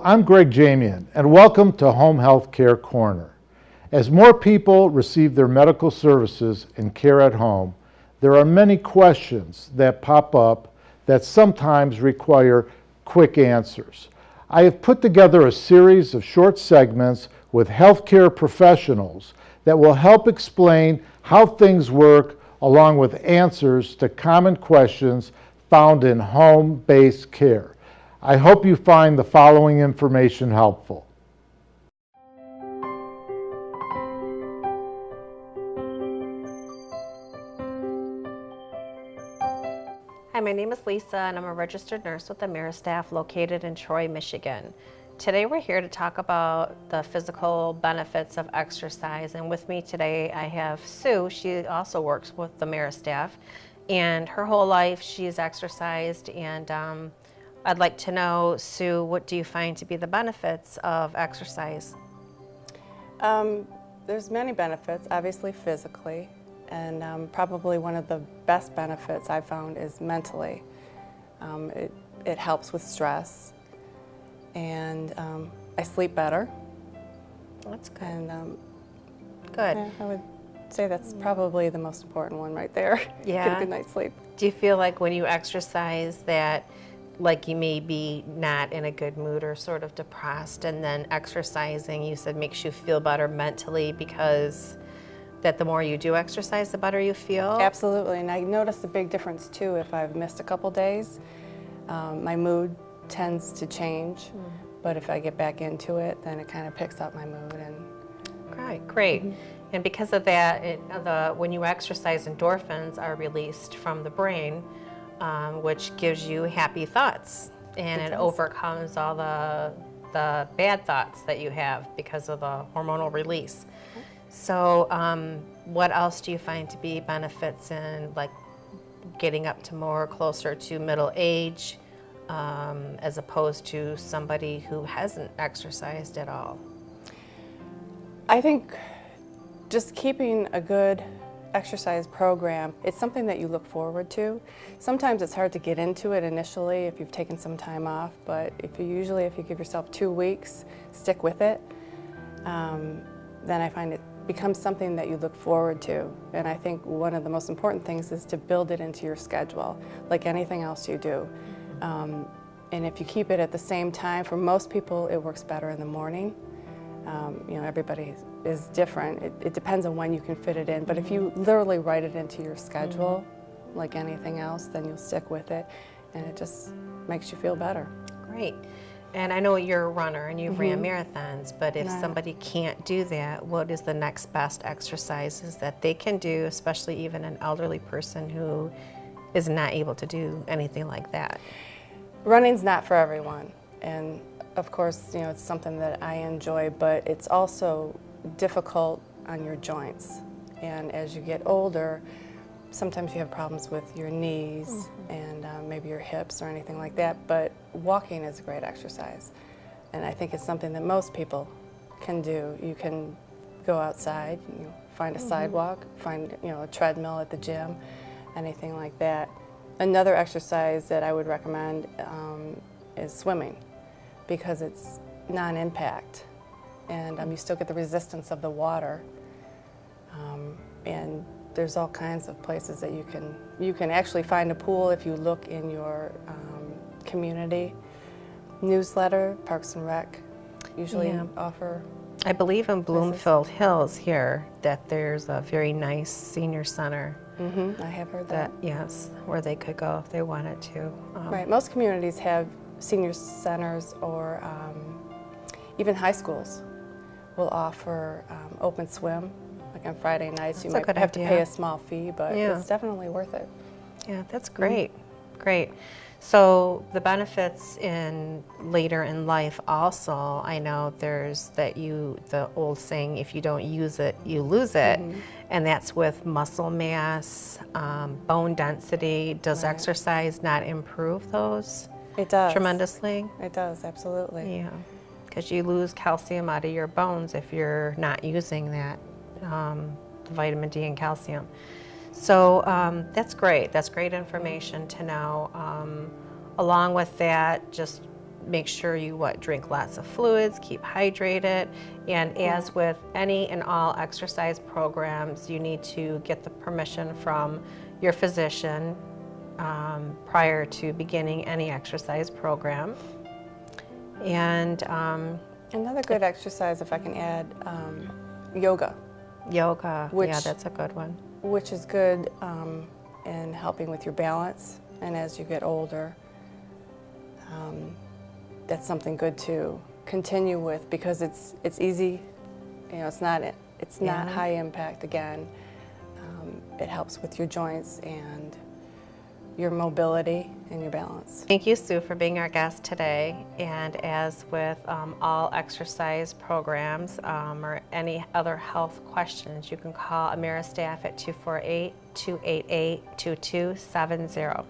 I'm Greg Jamian, and welcome to Home Health Care Corner. As more people receive their medical services and care at home, there are many questions that pop up that sometimes require quick answers. I have put together a series of short segments with healthcare professionals that will help explain how things work, along with answers to common questions found in home-based care. I hope you find the following information helpful. Hi, my name is Lisa and I'm a registered nurse with AmeriStaff located in Troy, Michigan. Today we're here to talk about the physical benefits of exercise, and with me today I have Sue. She also works with AmeriStaff, and her whole life she's exercised, and I'd like to know, Sue, what do you find to be the benefits of exercise? There's many benefits, obviously physically, and probably one of the best benefits I've found is mentally. It helps with stress, and I sleep better. That's good. And Good. yeah, I would say that's probably the most important one right there. Yeah. Get a good night's sleep. Do you feel like when you exercise that, like, you may be not in a good mood or sort of depressed, and then exercising, you said, makes you feel better mentally, because that the more you do exercise, the better you feel? Absolutely, and I notice a big difference too if I've missed a couple days. My mood tends to change, but if I get back into it, then it kind of picks up my mood. And Great. And because of that, when you exercise, endorphins are released from the brain, which gives you happy thoughts, and it overcomes all the bad thoughts that you have because of the hormonal release. So what else do you find to be benefits in, like, getting up to more closer to middle age, as opposed to somebody who hasn't exercised at all? I think just keeping a good exercise program, it's something that you look forward to. Sometimes it's hard to get into it initially if you've taken some time off, but if you give yourself 2 weeks, stick with it, then I find it becomes something that you look forward to. And I think one of the most important things is to build it into your schedule, like anything else you do. And if you keep it at the same time, for most people it works better in the morning. Everybody is different. It depends on when you can fit it in, but if you literally write it into your schedule, like anything else, then you'll stick with it, and it just makes you feel better. Great. And I know you're a runner and you've ran marathons, but if somebody can't do that, what is the next best exercises that they can do, especially even an elderly person who is not able to do anything like that? Running's not for everyone, and of course, it's something that I enjoy, but it's also difficult on your joints. And as you get older, sometimes you have problems with your knees and maybe your hips or anything like that, but walking is a great exercise. And I think it's something that most people can do. You can go outside, find a sidewalk, find a treadmill at the gym, anything like that. Another exercise that I would recommend is swimming, because it's non-impact, and you still get the resistance of the water, and there's all kinds of places that you can actually find a pool if you look in your community newsletter. Parks and Rec usually offer. I believe in Bloomfield Hills here that there's a very nice senior center. I have heard that. Yes, where they could go if they wanted to. Right, most communities have senior centers, or even high schools will offer open swim, like on Friday nights. That's you might have to pay a small fee, but it's definitely worth it. Yeah, that's great. Great. So the benefits in later in life also, I know there's the old saying, if you don't use it, you lose it. And that's with muscle mass, bone density. Does exercise not improve those? It does. Tremendously? It does, absolutely. Yeah, because you lose calcium out of your bones if you're not using that, the vitamin D and calcium. So that's great. That's great information to know. Along with that, just make sure you drink lots of fluids, keep hydrated, and as with any and all exercise programs, you need to get the permission from your physician prior to beginning any exercise program. And Another good exercise, if I can add, yoga, yoga, yeah, Which- that's a good one. which is good in helping with your balance. And as you get older, that's something good to continue with because it's easy. You know, it's not Yeah. high impact again. It helps with your joints and your mobility and your balance. Thank you, Sue, for being our guest today. And as with all exercise programs or any other health questions, you can call AmeriStaff at 248-288-2270.